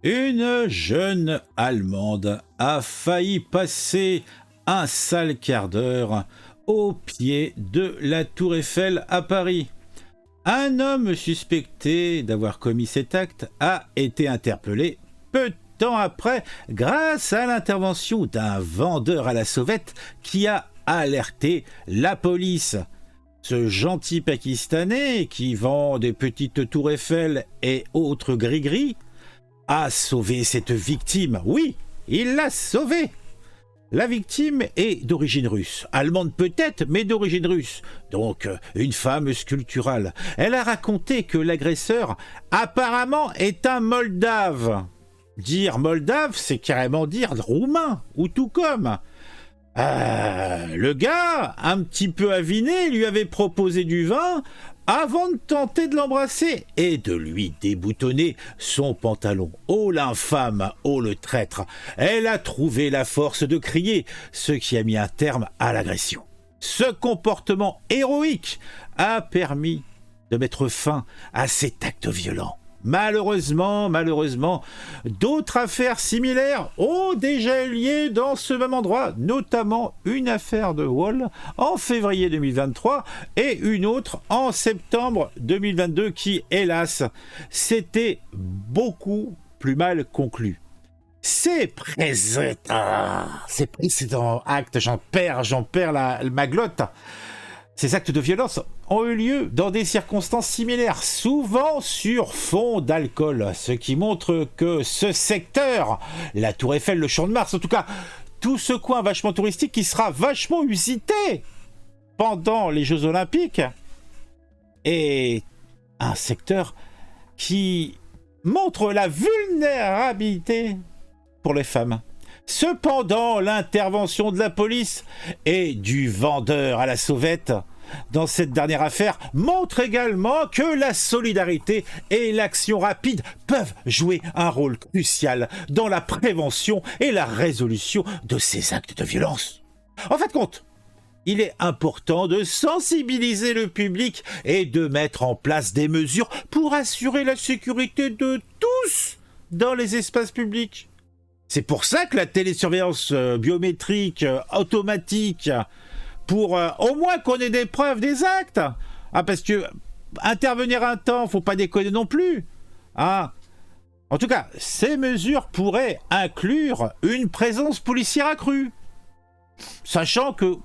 Une jeune Allemande a failli passer un sale quart d'heure au pied de la Tour Eiffel à Paris. Un homme suspecté d'avoir commis cet acte a été interpellé peu de temps après grâce à l'intervention d'un vendeur à la sauvette qui a alerté la police. Ce gentil Pakistanais qui vend des petites tours Eiffel et autres gris-gris a sauvé cette victime. Oui, il l'a sauvée. La victime est d'origine russe, allemande peut-être, mais d'origine russe. Donc, une femme sculpturale. Elle a raconté que l'agresseur, apparemment, est un Moldave. Dire Moldave, c'est carrément dire roumain, ou tout comme. Le gars, un petit peu aviné, lui avait proposé du vin avant de tenter de l'embrasser et de lui déboutonner son pantalon. Oh l'infâme, oh le traître. Elle a trouvé la force de crier, ce qui a mis un terme à l'agression. Ce comportement héroïque a permis de mettre fin à cet acte violent. Malheureusement, d'autres affaires similaires ont déjà eu lieu dans ce même endroit, notamment une affaire de vol en février 2023 et une autre en septembre 2022 qui, hélas, s'était beaucoup plus mal conclue. Ces précédents actes, j'en perds ma glotte. Ces actes de violence ont eu lieu dans des circonstances similaires, souvent sur fond d'alcool, ce qui montre que ce secteur, la Tour Eiffel, le Champ de Mars, en tout cas, tout ce coin vachement touristique qui sera vachement usité pendant les Jeux Olympiques, est un secteur qui montre la vulnérabilité pour les femmes. Cependant, l'intervention de la police et du vendeur à la sauvette dans cette dernière affaire montre également que la solidarité et l'action rapide peuvent jouer un rôle crucial dans la prévention et la résolution de ces actes de violence. En fin de compte, il est important de sensibiliser le public et de mettre en place des mesures pour assurer la sécurité de tous dans les espaces publics. C'est pour ça que la télésurveillance biométrique automatique, pour au moins qu'on ait des preuves des actes. Parce que intervenir un temps, faut pas déconner non plus. En tout cas, ces mesures pourraient inclure une présence policière accrue. Sachant que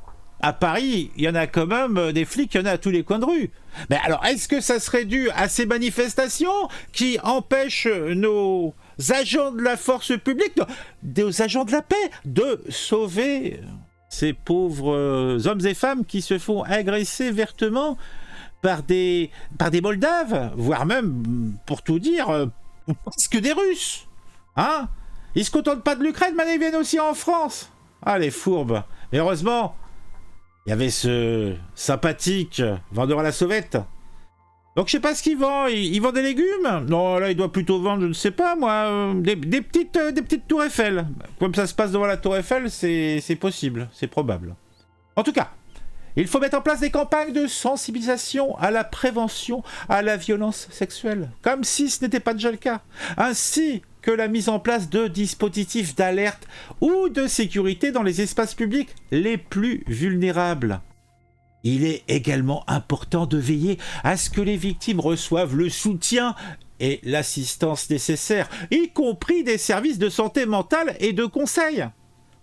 à Paris, il y en a quand même des flics, il y en a à tous les coins de rue. Mais alors, est-ce que ça serait dû à ces manifestations qui empêchent nos agents de la force publique, des agents de la paix, de sauver ces pauvres hommes et femmes qui se font agresser vertement par des Moldaves, voire même, pour tout dire, presque des Russes. Ils se contentent pas de l'Ukraine, mais ils viennent aussi en France. Les fourbes. Mais heureusement, il y avait ce sympathique vendeur à la sauvette. Donc je sais pas ce qu'il vend. Il vend des légumes? Non, là il doit plutôt vendre, je ne sais pas moi, des petites tours Eiffel. Comme ça se passe devant la tour Eiffel, c'est possible, c'est probable. En tout cas, il faut mettre en place des campagnes de sensibilisation à la prévention à la violence sexuelle, comme si ce n'était pas déjà le cas, ainsi que la mise en place de dispositifs d'alerte ou de sécurité dans les espaces publics les plus vulnérables. Il est également important de veiller à ce que les victimes reçoivent le soutien et l'assistance nécessaires, y compris des services de santé mentale et de conseil,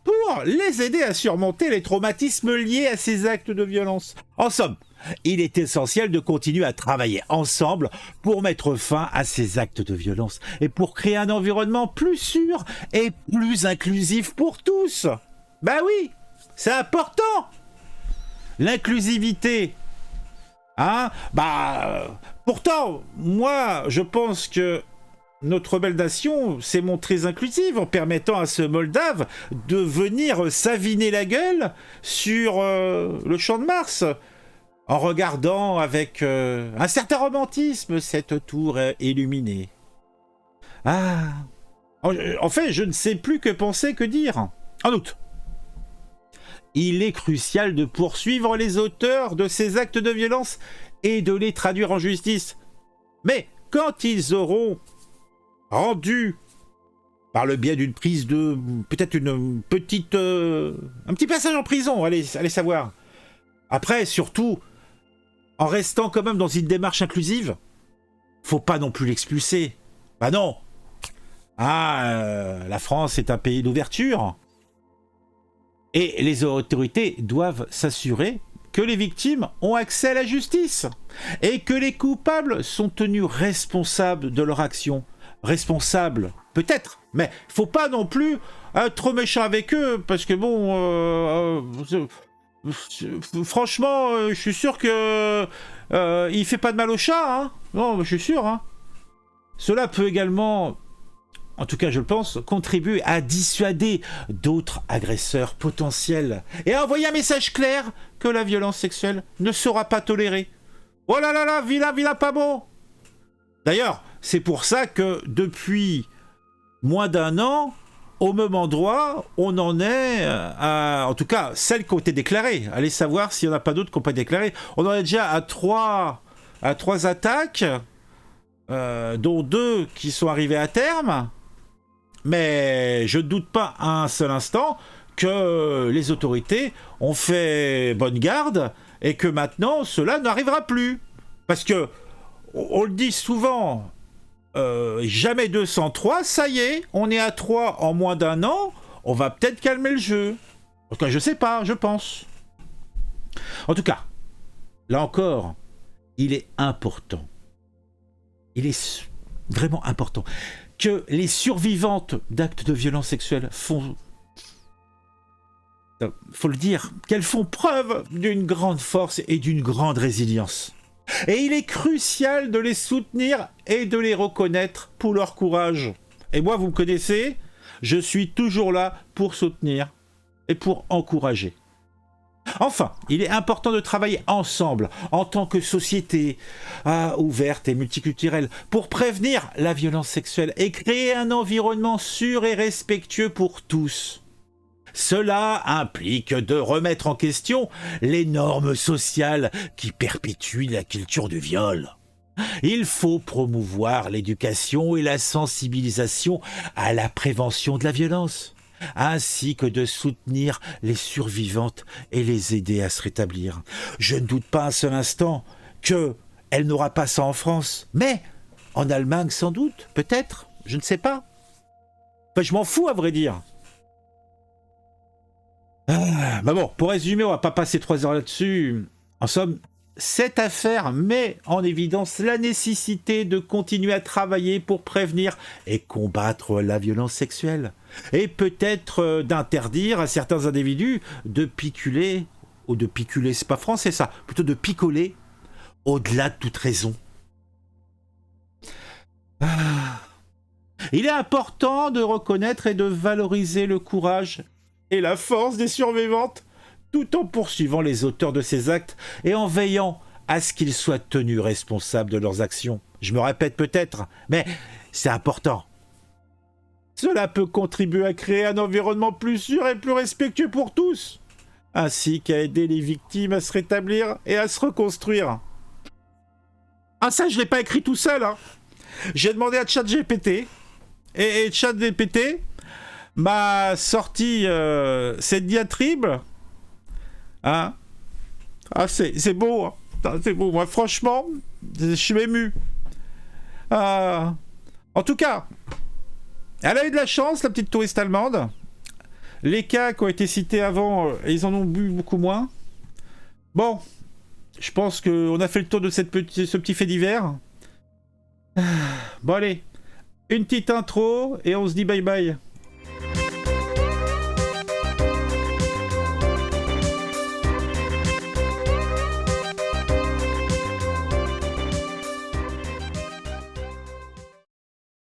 pour les aider à surmonter les traumatismes liés à ces actes de violence. En somme, il est essentiel de continuer à travailler ensemble pour mettre fin à ces actes de violence et pour créer un environnement plus sûr et plus inclusif pour tous. Ben oui, c'est important. L'inclusivité. Pourtant, moi, je pense que notre belle nation s'est montrée inclusive en permettant à ce Moldave de venir s'aviner la gueule sur le Champ de Mars, en regardant avec un certain romantisme cette tour illuminée. En fait, je ne sais plus que penser, que dire. En outre, il est crucial de poursuivre les auteurs de ces actes de violence et de les traduire en justice. Mais quand ils auront rendu par le biais d'une prise de... peut-être une petite... un petit passage en prison, allez savoir. Après, surtout, en restant quand même dans une démarche inclusive, faut pas non plus l'expulser. Bah non. La France est un pays d'ouverture. Et les autorités doivent s'assurer que les victimes ont accès à la justice et que les coupables sont tenus responsables de leur action. Responsables, peut-être, mais faut pas non plus être trop méchant avec eux, parce que bon, franchement, je suis sûr que il fait pas de mal au chat, hein. Non, je suis sûr, hein. Cela peut également, en tout cas je le pense, contribuer à dissuader d'autres agresseurs potentiels et à envoyer un message clair que la violence sexuelle ne sera pas tolérée. Oh là là là, vilain pas bon. D'ailleurs, c'est pour ça que depuis moins d'1 an, au même endroit, on en est à, en tout cas, celles qui ont été déclarées. Allez savoir s'il n'y en a pas d'autres qui n'ont pas été déclarées. On en est déjà à trois attaques, dont 2 qui sont arrivées à terme. Mais je ne doute pas un seul instant que les autorités ont fait bonne garde et que maintenant cela n'arrivera plus. Parce que, on le dit souvent, jamais 203, ça y est, on est à 3 en moins d'1 an, on va peut-être calmer le jeu. Enfin, je sais pas, je pense. En tout cas, là encore, il est important. Il est vraiment important que les survivantes d'actes de violence sexuelle font... faut le dire, qu'elles font preuve d'une grande force et d'une grande résilience. Et il est crucial de les soutenir et de les reconnaître pour leur courage. Et moi, vous me connaissez, je suis toujours là pour soutenir et pour encourager. Enfin, il est important de travailler ensemble, en tant que société ouverte et multiculturelle, pour prévenir la violence sexuelle et créer un environnement sûr et respectueux pour tous. Cela implique de remettre en question les normes sociales qui perpétuent la culture du viol. Il faut promouvoir l'éducation et la sensibilisation à la prévention de la violence, ainsi que de soutenir les survivantes et les aider à se rétablir. Je ne doute pas un seul instant qu'elle n'aura pas ça en France, mais en Allemagne sans doute, peut-être, je ne sais pas. Enfin, je m'en fous à vrai dire. Bah bon, pour résumer, on va pas passer 3 heures là-dessus. En somme, cette affaire met en évidence la nécessité de continuer à travailler pour prévenir et combattre la violence sexuelle. Et peut-être d'interdire à certains individus de piculer, ou de piculer, c'est pas français ça, plutôt de picoler au-delà de toute raison. Il est important de reconnaître et de valoriser le courage et la force des survivantes, tout en poursuivant les auteurs de ces actes et en veillant à ce qu'ils soient tenus responsables de leurs actions. Je me répète peut-être, mais c'est important. Cela peut contribuer à créer un environnement plus sûr et plus respectueux pour tous, ainsi qu'à aider les victimes à se rétablir et à se reconstruire. Ah ça, je l'ai pas écrit tout seul, hein. J'ai demandé à ChatGPT, et ChatGPT m'a sorti cette diatribe. Hein? Ah, c'est beau. Hein? C'est beau. Moi, franchement, je suis ému. En tout cas, elle a eu de la chance, la petite touriste allemande. Les cas qui ont été cités avant, ils en ont bu beaucoup moins. Bon, je pense qu'on a fait le tour de ce petit fait divers. Bon, allez. Une petite intro et on se dit bye bye.